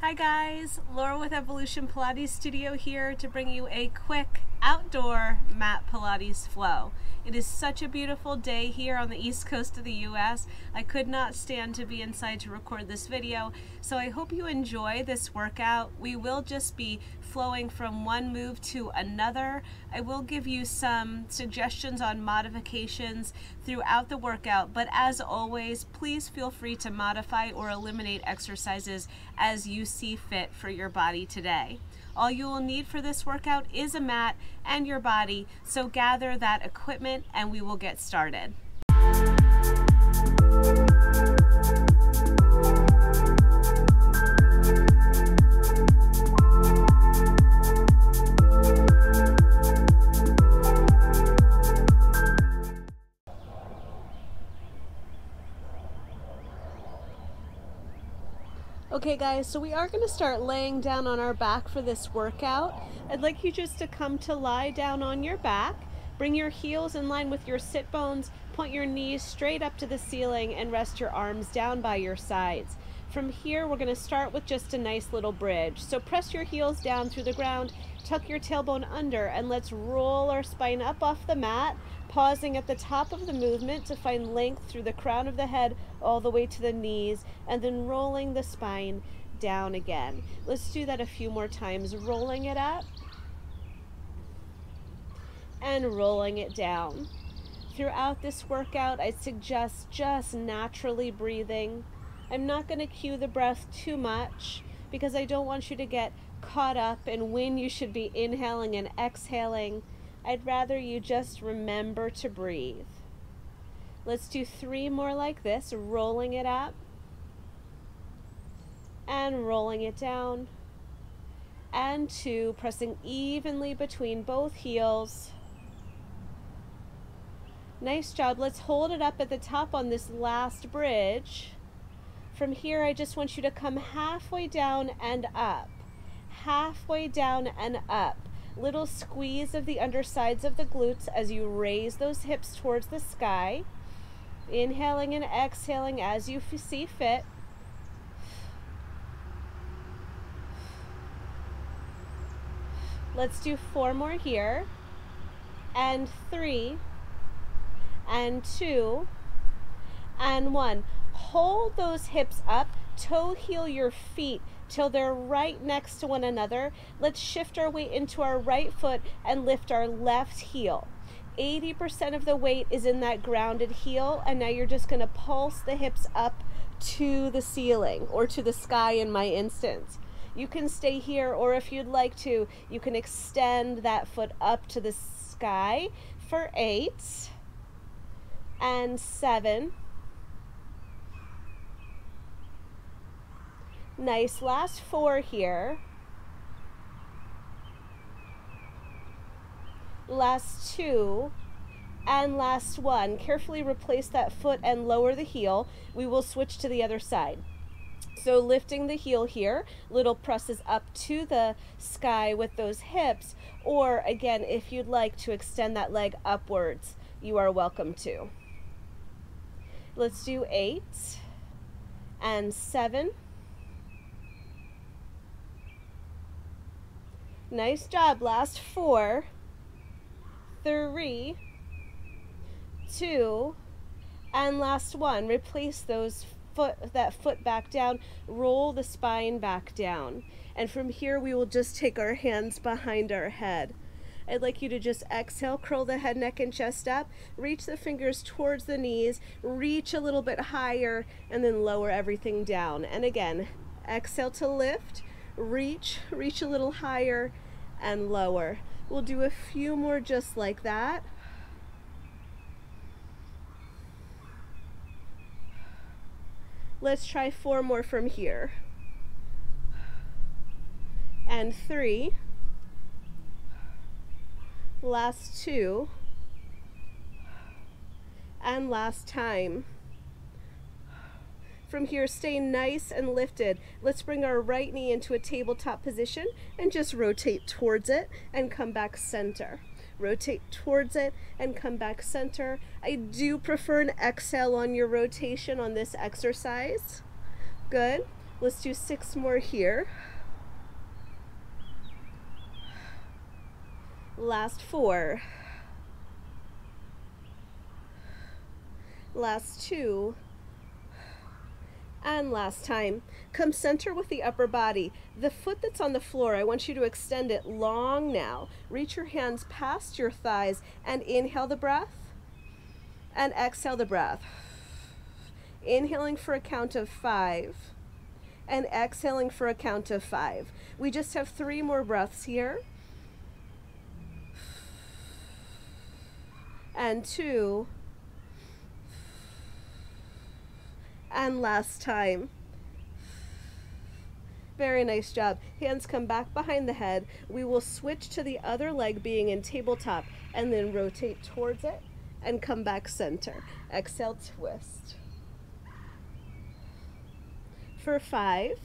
Hi guys, Laura with Evolution Pilates Studio here to bring you a quick outdoor mat Pilates flow. It is such a beautiful day here on the east coast of the US. I could not stand to be inside to record this video, so I hope you enjoy this workout. We will just be flowing from one move to another. I will give you some suggestions on modifications throughout the workout, but as always, please feel free to modify or eliminate exercises as you see fit for your body today. All you will need for this workout is a mat and your body, so gather that equipment and we will get started. Okay guys, so we are going to start laying down on our back for this workout. I'd like you just to come to lie down on your back, bring your heels in line with your sit bones, point your knees straight up to the ceiling and rest your arms down by your sides. From here, we're going to start with just a nice little bridge. So press your heels down through the ground, tuck your tailbone under, and let's roll our spine up off the mat, pausing at the top of the movement to find length through the crown of the head all the way to the knees, and then rolling the spine down again. Let's do that a few more times, rolling it up and rolling it down. Throughout this workout, I suggest just naturally breathing. I'm not going to cue the breath too much because I don't want you to get caught up in when you should be inhaling and exhaling. I'd rather you just remember to breathe. Let's do 3 more like this, rolling it up and rolling it down, and 2, pressing evenly between both heels. Nice job. Let's hold it up at the top on this last bridge. From here, I just want you to come halfway down and up, halfway down and up. Little squeeze of the undersides of the glutes as you raise those hips towards the sky. Inhaling and exhaling as you see fit. Let's do 4 more here, and 3, and 2, and 1. Hold those hips up, toe heel your feet till they're right next to one another. Let's shift our weight into our right foot and lift our left heel. 80% of the weight is in that grounded heel, and now you're just going to pulse the hips up to the ceiling, or to the sky in my instance. You can stay here, or if you'd like to, you can extend that foot up to the sky for 8 and 7. Nice, last 4 here. Last 2 and last 1. Carefully replace that foot and lower the heel. We will switch to the other side. So lifting the heel here, little presses up to the sky with those hips, or again, if you'd like to extend that leg upwards, you are welcome to. Let's do 8 and 7. Nice job. Last 4, 3, 2, and last 1. Replace that foot back down, roll the spine back down. And from here, we will just take our hands behind our head. I'd like you to just exhale, curl the head, neck, and chest up, reach the fingers towards the knees, reach a little bit higher, and then lower everything down. And again, exhale to lift, reach a little higher, and lower. We'll do a few more just like that. Let's try 4 more from here. And 3. Last 2. And last time. From here, stay nice and lifted. Let's bring our right knee into a tabletop position and just rotate towards it and come back center. Rotate towards it and come back center. I do prefer an exhale on your rotation on this exercise. Good. Let's do 6 more here. Last 4. Last 2. And last time. Come center with the upper body. The foot that's on the floor, I want you to extend it long now. Reach your hands past your thighs and inhale the breath and exhale the breath. Inhaling for a count of 5 and exhaling for a count of 5. We just have 3 more breaths here. And 2. And last time. Very nice job. Hands come back behind the head. We will switch to the other leg being in tabletop and then rotate towards it and come back center. Exhale, twist. For 5.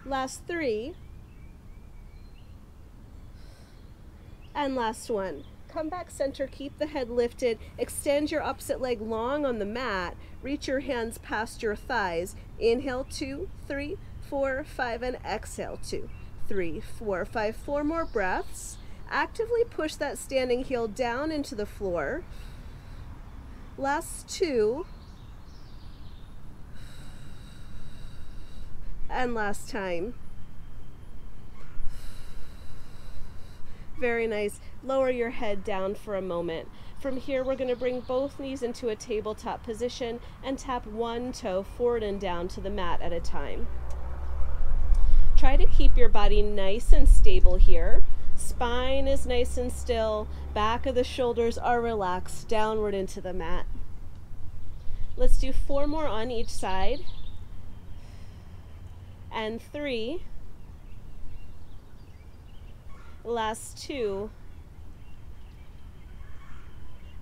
Last 3. And last 1. Come back center, keep the head lifted, extend your opposite leg long on the mat, reach your hands past your thighs. Inhale, 2, 3, 4, 5, and exhale, 2, 3, 4, 5. 4 more breaths. Actively push that standing heel down into the floor. Last 2. And last time. Very nice. Lower your head down for a moment. From here, we're going to bring both knees into a tabletop position and tap one toe forward and down to the mat at a time. Try to keep your body nice and stable here. Spine is nice and still. Back of the shoulders are relaxed downward into the mat. Let's do 4 more on each side. And 3. Last 2.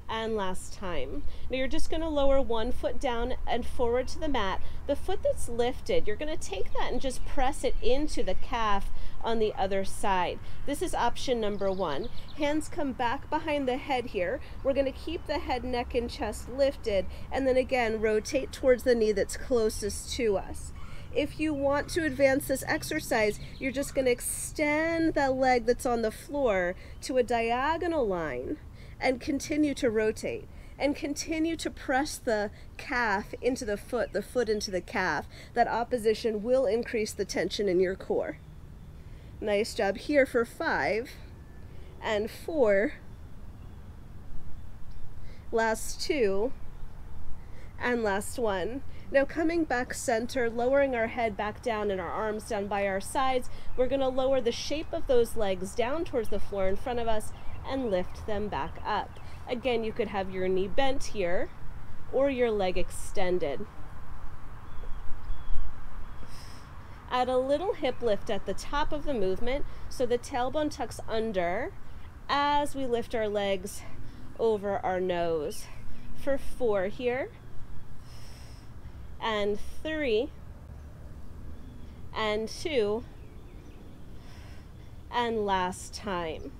And last time. Now you're just going to lower one foot down and forward to the mat. The foot that's lifted, you're going to take that and just press it into the calf on the other side. This is option number 1. Hands come back behind the head here. We're going to keep the head, neck, and chest lifted, and then again rotate towards the knee that's closest to us. If you want to advance this exercise, you're just going to extend that leg that's on the floor to a diagonal line and continue to rotate and continue to press the calf into the foot into the calf. That opposition will increase the tension in your core. Nice job here for 5 and 4. Last 2 and last 1. Now coming back center, lowering our head back down and our arms down by our sides, we're going to lower the shape of those legs down towards the floor in front of us and lift them back up. Again, you could have your knee bent here or your leg extended. Add a little hip lift at the top of the movement so the tailbone tucks under as we lift our legs over our nose. For 4 here. And 3, and 2, and last time.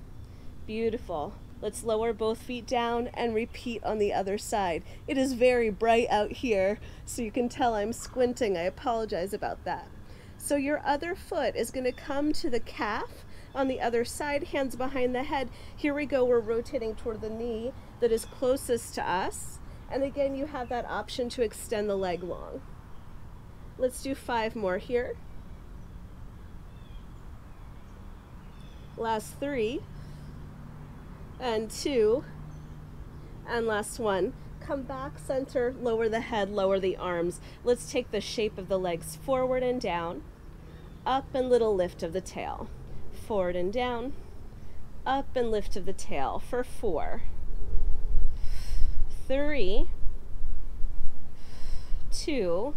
Beautiful. Let's lower both feet down and repeat on the other side. It is very bright out here, so you can tell I'm squinting. I apologize about that. So your other foot is going to come to the calf on the other side, hands behind the head. Here we go. We're rotating toward the knee that is closest to us. And again, you have that option to extend the leg long. Let's do 5 more here. Last 3, and 2, and last 1. Come back center, lower the head, lower the arms. Let's take the shape of the legs forward and down, up and little lift of the tail. Forward and down, up and lift of the tail for 4. 3, 2,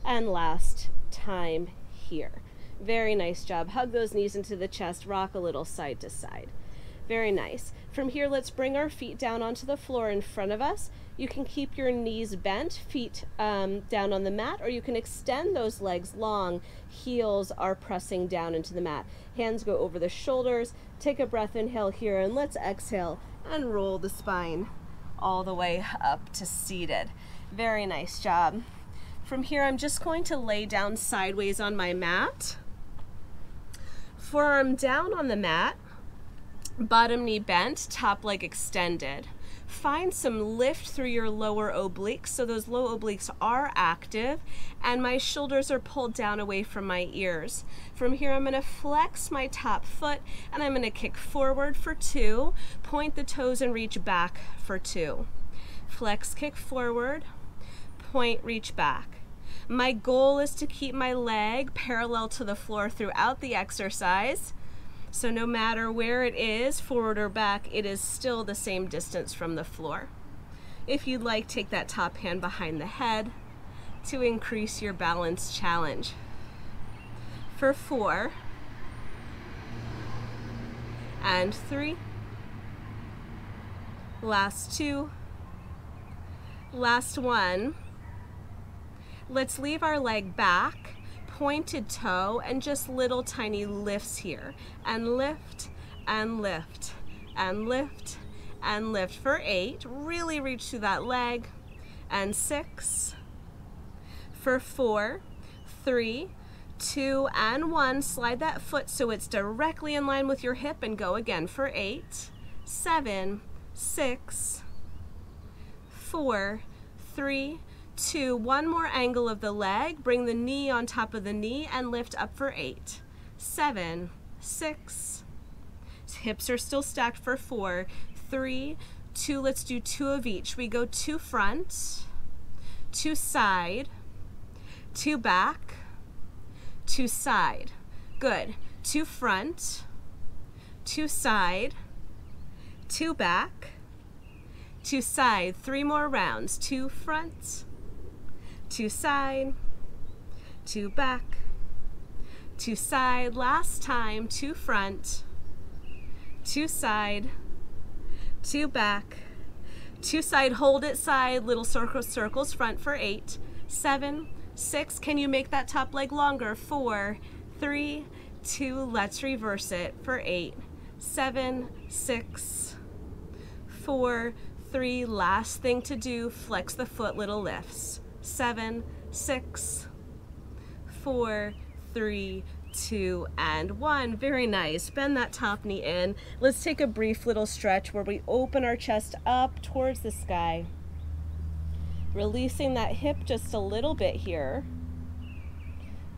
and last time here. Very nice job. Hug those knees into the chest, rock a little side to side. Very nice. From here, let's bring our feet down onto the floor in front of us. You can keep your knees bent, feet down on the mat, or you can extend those legs long. Heels are pressing down into the mat. Hands go over the shoulders. Take a breath, inhale here, and let's exhale and roll the spine all the way up to seated. Very nice job. From here, I'm just going to lay down sideways on my mat. Forearm down on the mat, bottom knee bent, top leg extended. Find some lift through your lower obliques, so those low obliques are active, and my shoulders are pulled down away from my ears. From here, I'm gonna flex my top foot, and I'm gonna kick forward for 2, point the toes and reach back for 2. Flex, kick forward, point, reach back. My goal is to keep my leg parallel to the floor throughout the exercise. So no matter where it is, forward or back, it is still the same distance from the floor. If you'd like, take that top hand behind the head to increase your balance challenge. For 4 and 3, last 2, last 1. Let's leave our leg back, pointed toe, and just little tiny lifts here. And lift, and lift, and lift, and lift. For 8, really reach through that leg. And 6. For 4, 3, 2, and 1. Slide that foot so it's directly in line with your hip and go again. For 8, 7, 6, 4, 3, 2, one more angle of the leg, bring the knee on top of the knee and lift up for 8, 7, 6, hips are still stacked for 4, 3, 2, let's do 2 of each. We go 2 front, 2 side, 2 back, 2 side. Good. 2 front, 2 side, 2 back, 2 side. 3 more rounds. 2 front, 2 side, 2 back, 2 side. Last time, 2 front, 2 side, 2 back, 2 side. Hold it side, little circles front for 8, 7, 6. Can you make that top leg longer? 4, 3, 2. Let's reverse it for 8, 7, 6, 4, 3. Last thing to do, flex the foot, little lifts. 7, 6, 4, 3, 2, and 1. Very nice. Bend that top knee in. Let's take a brief little stretch where we open our chest up towards the sky. Releasing that hip just a little bit here.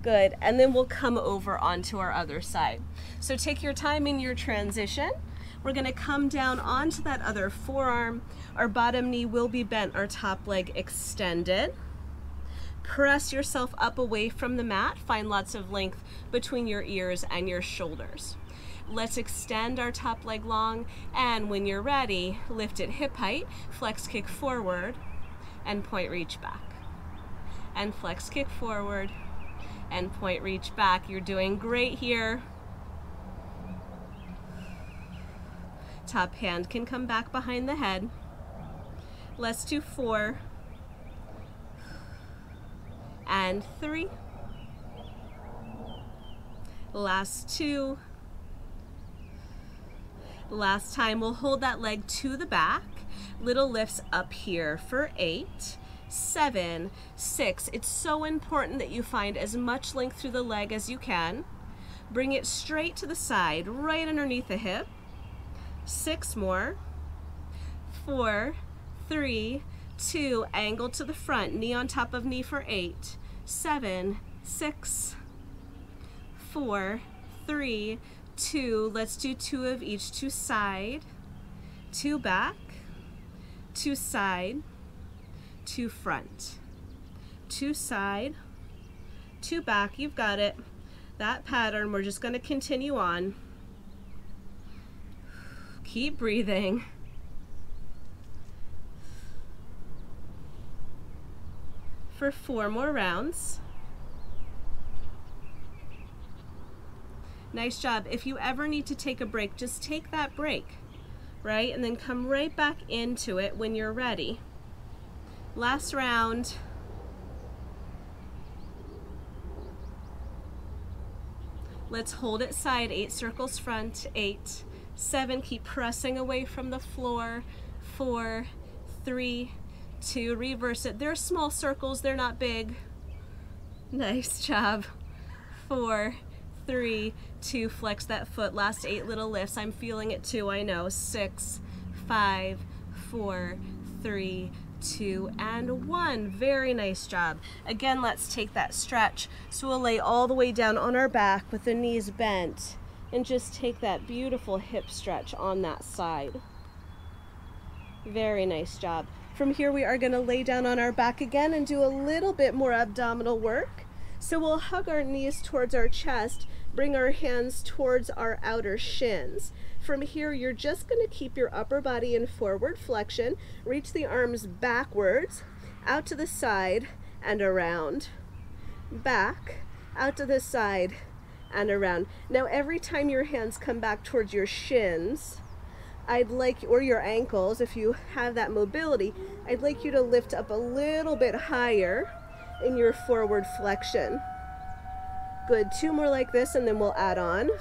Good. And then we'll come over onto our other side. So take your time in your transition. We're going to come down onto that other forearm. Our bottom knee will be bent, our top leg extended. Press yourself up away from the mat. Find lots of length between your ears and your shoulders. Let's extend our top leg long, and when you're ready, lift it hip height, flex kick forward, and point reach back. And flex kick forward, and point reach back. You're doing great here. Top hand can come back behind the head. Let's do 4 and 3. Last 2. Last time, we'll hold that leg to the back. Little lifts up here for 8, 7, 6. It's so important that you find as much length through the leg as you can. Bring it straight to the side, right underneath the hip. 6 more. 4, 3, 2, angle to the front, knee on top of knee for 8, 7, 6, 4, 3, 2. Let's do 2 of each. 2 side, 2 back, 2 side, 2 front, 2 side, 2 back. You've got it. That pattern, we're just going to continue on. Keep breathing. For 4 more rounds. Nice job. If you ever need to take a break, just take that break, right? And then come right back into it when you're ready. Last round. Let's hold it side, 8 circles front, 8, 7, keep pressing away from the floor, 4, 3, 2, reverse it. They're small circles, they're not big. Nice job. 4, 3, 2, flex that foot. Last 8 little lifts. I'm feeling it too, I know. 6, 5, 4, 3, 2, and 1. Very nice job. Again, let's take that stretch. So we'll lay all the way down on our back with the knees bent and just take that beautiful hip stretch on that side. Very nice job. From here, we are going to lay down on our back again and do a little bit more abdominal work. So we'll hug our knees towards our chest, bring our hands towards our outer shins. From here, you're just going to keep your upper body in forward flexion. Reach the arms backwards, out to the side and around. Back, out to the side and around. Now, every time your hands come back towards your shins, I'd like, or your ankles, if you have that mobility, I'd like you to lift up a little bit higher in your forward flexion. Good, 2 more like this and then we'll add on.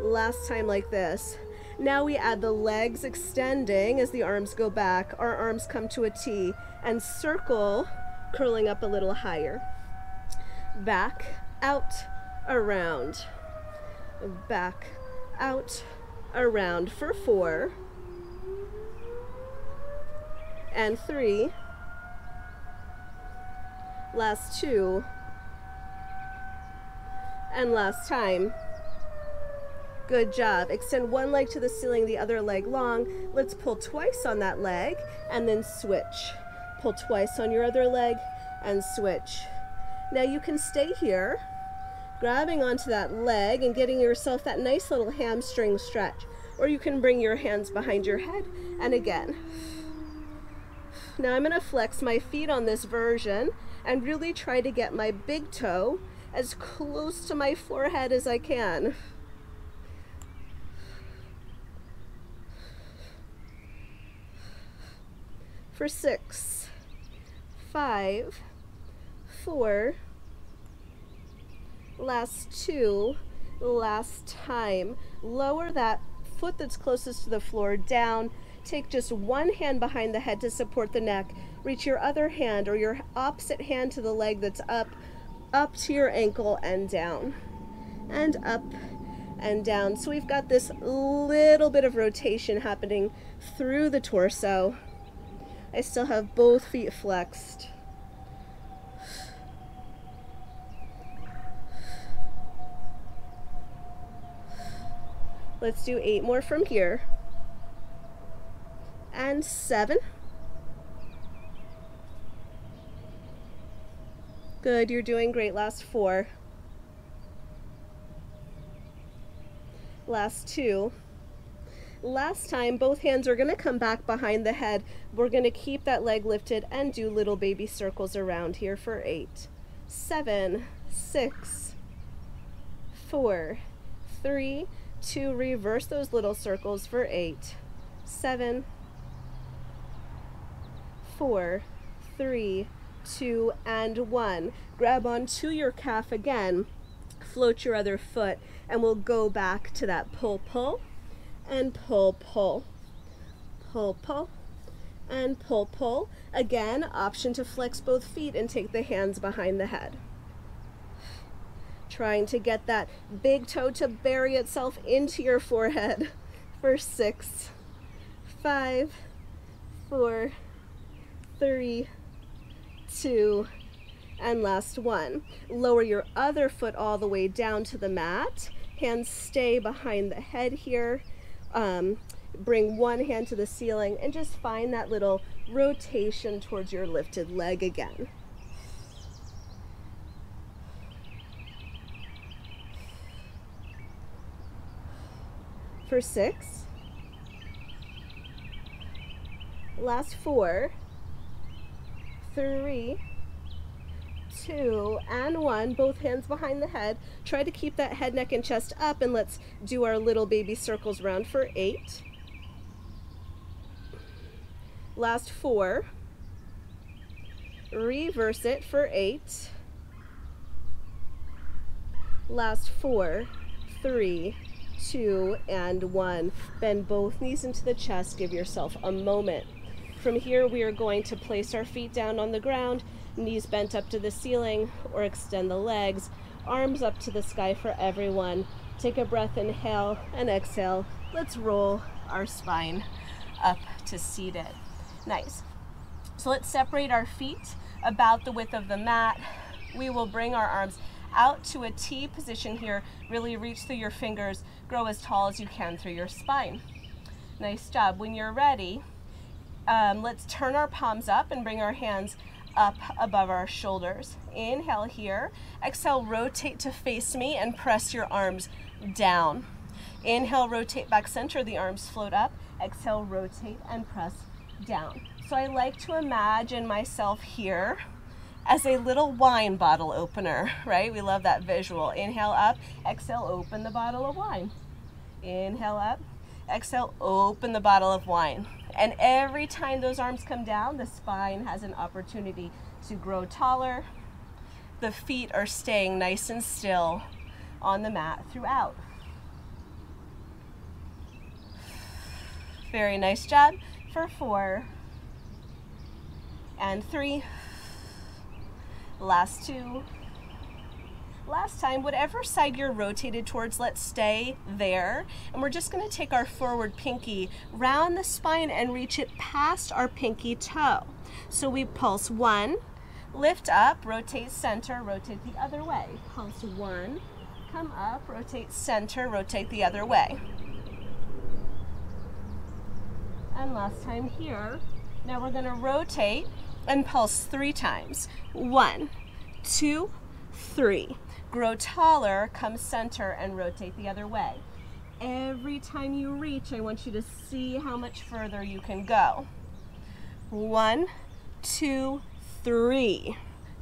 Last time like this. Now we add the legs extending as the arms go back. Our arms come to a T and circle, curling up a little higher. Back, out, around. Back, out, around for 4 and 3. Last 2 and last time. Good job. Extend one leg to the ceiling, the other leg long. Let's pull twice on that leg and then switch. Pull twice on your other leg and switch. Now you can stay here, grabbing onto that leg and getting yourself that nice little hamstring stretch. Or you can bring your hands behind your head and again. Now I'm going to flex my feet on this version and really try to get my big toe as close to my forehead as I can. For 6, 5, 4, last 2, last time. Lower that foot that's closest to the floor down. Take just one hand behind the head to support the neck. Reach your other hand or your opposite hand to the leg that's up to your ankle and down. And up and down. So we've got this little bit of rotation happening through the torso. I still have both feet flexed. Let's do 8 more from here. And 7. Good, you're doing great. Last 4. Last 2. Last time, both hands are going to come back behind the head. We're going to keep that leg lifted and do little baby circles around here for 8, 7, 6, 4, 3, 2. Reverse those little circles for 8, 7, 4, 3, 2, and 1. Grab onto your calf again. Float your other foot, and we'll go back to that pull, pull. And pull, pull, pull, pull, and pull, pull. Again, option to flex both feet and take the hands behind the head. Trying to get that big toe to bury itself into your forehead for 6, 5, 4, 3, 2, and last 1. Lower your other foot all the way down to the mat. Hands stay behind the head here. Bring one hand to the ceiling and just find that little rotation towards your lifted leg again. For 6. Last 4, 3, 2, and 1. Both hands behind the head. Try to keep that head, neck, and chest up, and let's do our little baby circles round for 8. Last 4. Reverse it for 8. Last 4, 3, 2, and 1. Bend both knees into the chest. Give yourself a moment. From here, we are going to place our feet down on the ground, knees bent up to the ceiling, or extend the legs, arms up to the sky for everyone. Take a breath, inhale and exhale. Let's roll our spine up to seated. Nice. So let's separate our feet about the width of the mat. We will bring our arms out to a T position here. Really reach through your fingers, grow as tall as you can through your spine. Nice job. When you're ready, let's turn our palms up and bring our hands up above our shoulders. Inhale here. Exhale, rotate to face me and press your arms down. Inhale, rotate back center, the arms float up. Exhale, rotate and press down. So I like to imagine myself here as a little wine bottle opener, right? We love that visual. Inhale up, exhale, open the bottle of wine. Inhale up, exhale, open the bottle of wine. And every time those arms come down, the spine has an opportunity to grow taller. The feet are staying nice and still on the mat throughout. Very nice job for 4 and 3. Last 2. Last time, whatever side you're rotated towards, let's stay there. And we're just going to take our forward pinky round the spine and reach it past our pinky toe. So we pulse 1, lift up, rotate center, rotate the other way. Pulse 1, come up, rotate center, rotate the other way. And last time here. Now we're going to rotate and pulse 3 times. 1, 2, 3. Grow taller, come center, and rotate the other way. Every time you reach, I want you to see how much further you can go. 1, 2, 3.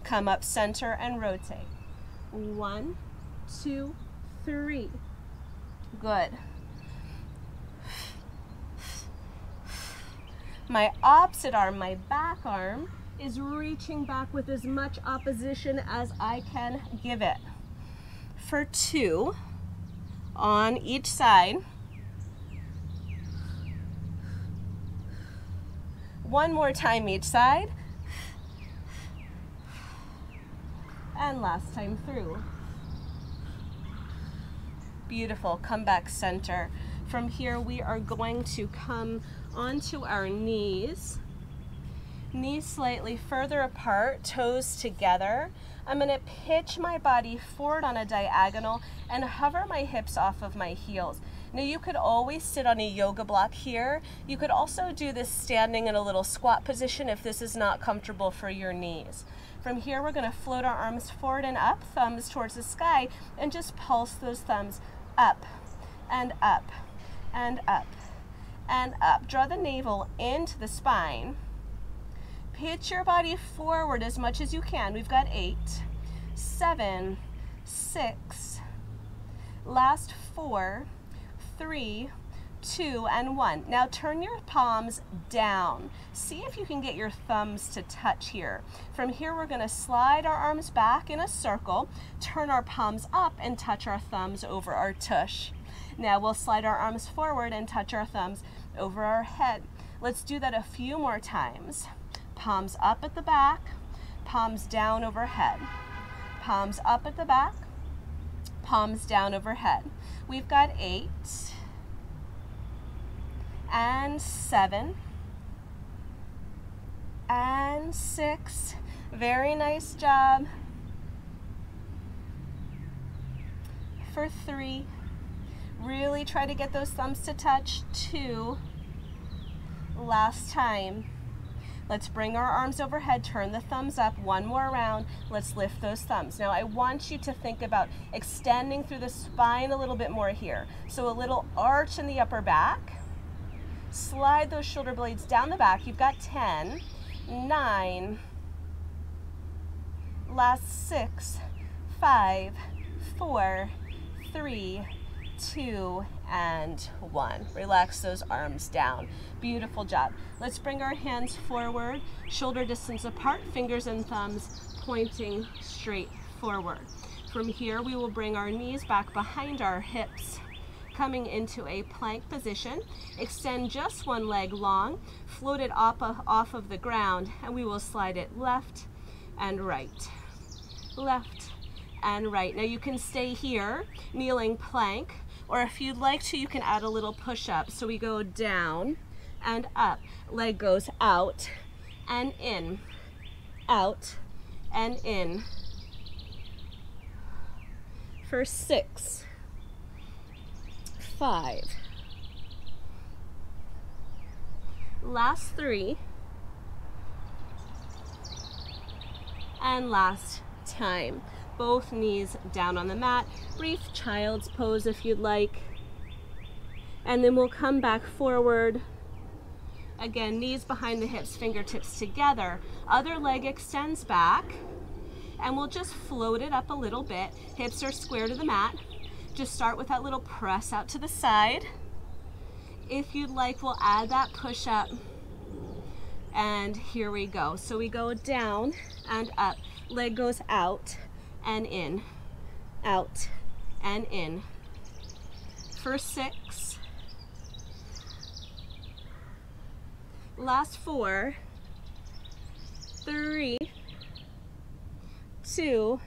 Come up center and rotate. 1, 2, 3. Good. My opposite arm, my back arm, is reaching back with as much opposition as I can give it. For 2 on each side. 1 more time each side. And last time through. Beautiful. Come back center. From here, we are going to come onto our knees. Knees slightly further apart, toes together. I'm going to pitch my body forward on a diagonal and hover my hips off of my heels. Now you could always sit on a yoga block here. You could also do this standing in a little squat position if this is not comfortable for your knees. From here, we're going to float our arms forward and up, thumbs towards the sky, and just pulse those thumbs up and up and up and up. Draw the navel into the spine. Pitch your body forward as much as you can. We've got 8, 7, 6, last 4, 3, 2, and 1. Now turn your palms down. See if you can get your thumbs to touch here. From here, we're going to slide our arms back in a circle, turn our palms up, and touch our thumbs over our tush. Now we'll slide our arms forward and touch our thumbs over our head. Let's do that a few more times. Palms up at the back, palms down overhead. Palms up at the back, palms down overhead. We've got 8 and 7 and 6. Very nice job. For 3. Really try to get those thumbs to touch. 2. Last time. Let's bring our arms overhead, turn the thumbs up, 1 more round. Let's lift those thumbs. Now I want you to think about extending through the spine a little bit more here. So a little arch in the upper back. Slide those shoulder blades down the back. You've got 10, 9, last 6, 5, 4, 3, 2, and 1. Relax those arms down. Beautiful job. Let's bring our hands forward, shoulder distance apart, fingers and thumbs pointing straight forward. From here, we will bring our knees back behind our hips, coming into a plank position. Extend just one leg long, float it off of the ground, and we will slide it left and right, left and right. Now you can stay here, kneeling plank, or if you'd like to, you can add a little push-up. So we go down and up. Leg goes out and in, out and in. For 6, 5, last 3, and last time. Both knees down on the mat. Brief child's pose if you'd like. And then we'll come back forward. Again, knees behind the hips, fingertips together. Other leg extends back. And we'll just float it up a little bit. Hips are square to the mat. Just start with that little press out to the side. If you'd like, we'll add that push up. And here we go. So we go down and up. Leg goes out and in, out and in. For 6. Last 4, 3, 2,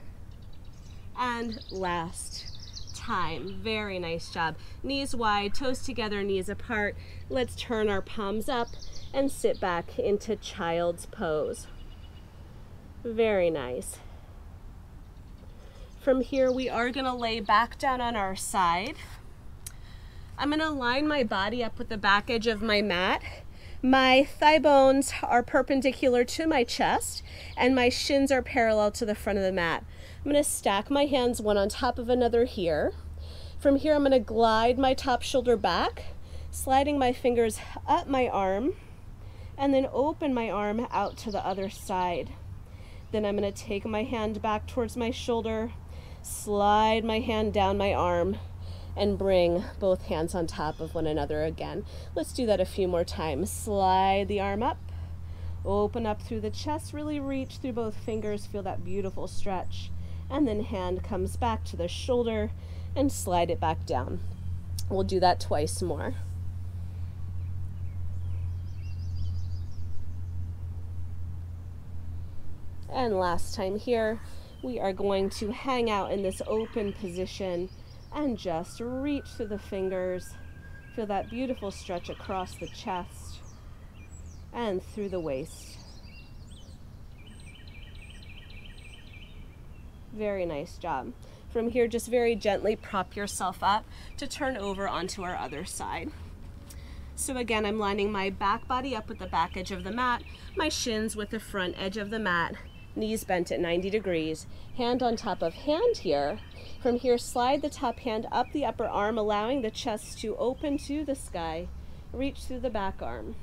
and last time. Very nice job. Knees wide, toes together, knees apart. Let's turn our palms up and sit back into child's pose. Very nice. From here, we are going to lay back down on our side. I'm going to line my body up with the back edge of my mat. My thigh bones are perpendicular to my chest, and my shins are parallel to the front of the mat. I'm going to stack my hands one on top of another here. From here, I'm going to glide my top shoulder back, sliding my fingers up my arm, and then open my arm out to the other side. Then I'm going to take my hand back towards my shoulder, slide my hand down my arm, and bring both hands on top of one another again. Let's do that a few more times. Slide the arm up, open up through the chest, really reach through both fingers, feel that beautiful stretch, and then hand comes back to the shoulder and slide it back down. We'll do that twice more. And last time here, we are going to hang out in this open position and just reach through the fingers. Feel that beautiful stretch across the chest and through the waist. Very nice job. From here, just very gently prop yourself up to turn over onto our other side. So again, I'm lining my back body up with the back edge of the mat, my shins with the front edge of the mat, knees bent at 90 degrees, hand on top of hand here. From here, slide the top hand up the upper arm, allowing the chest to open to the sky. Reach through the back arm.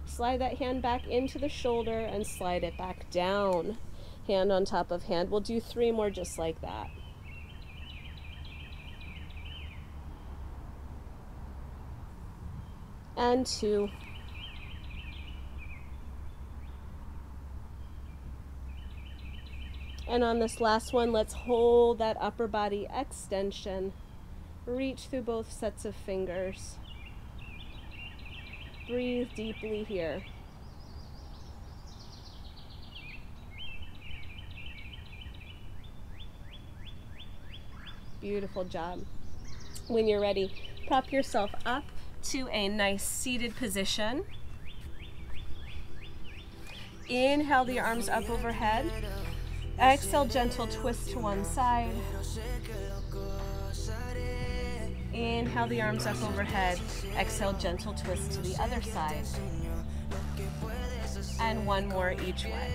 Slide that hand back into the shoulder and slide it back down. Hand on top of hand. We'll do 3 more just like that. And 2. And on this last one, let's hold that upper body extension. Reach through both sets of fingers. Breathe deeply here. Beautiful job. When you're ready, prop yourself up to a nice seated position. Inhale the arms up overhead. Exhale, gentle twist to one side. Inhale the arms up overhead. Exhale, gentle twist to the other side. And one more each way.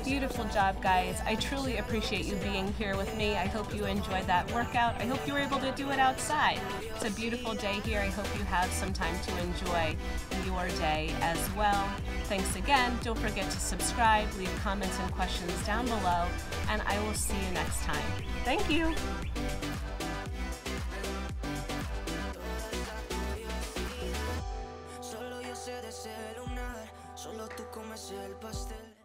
Beautiful job, guys. I truly appreciate you being here with me. I hope you enjoyed that workout. I hope you were able to do it outside. It's a beautiful day here. I hope you have some time to enjoy your day as well. Thanks again. Don't forget to subscribe, leave comments and questions down below, and I will see you next time. Thank you. Solo yo sé de ese lunar. comerse el pastel.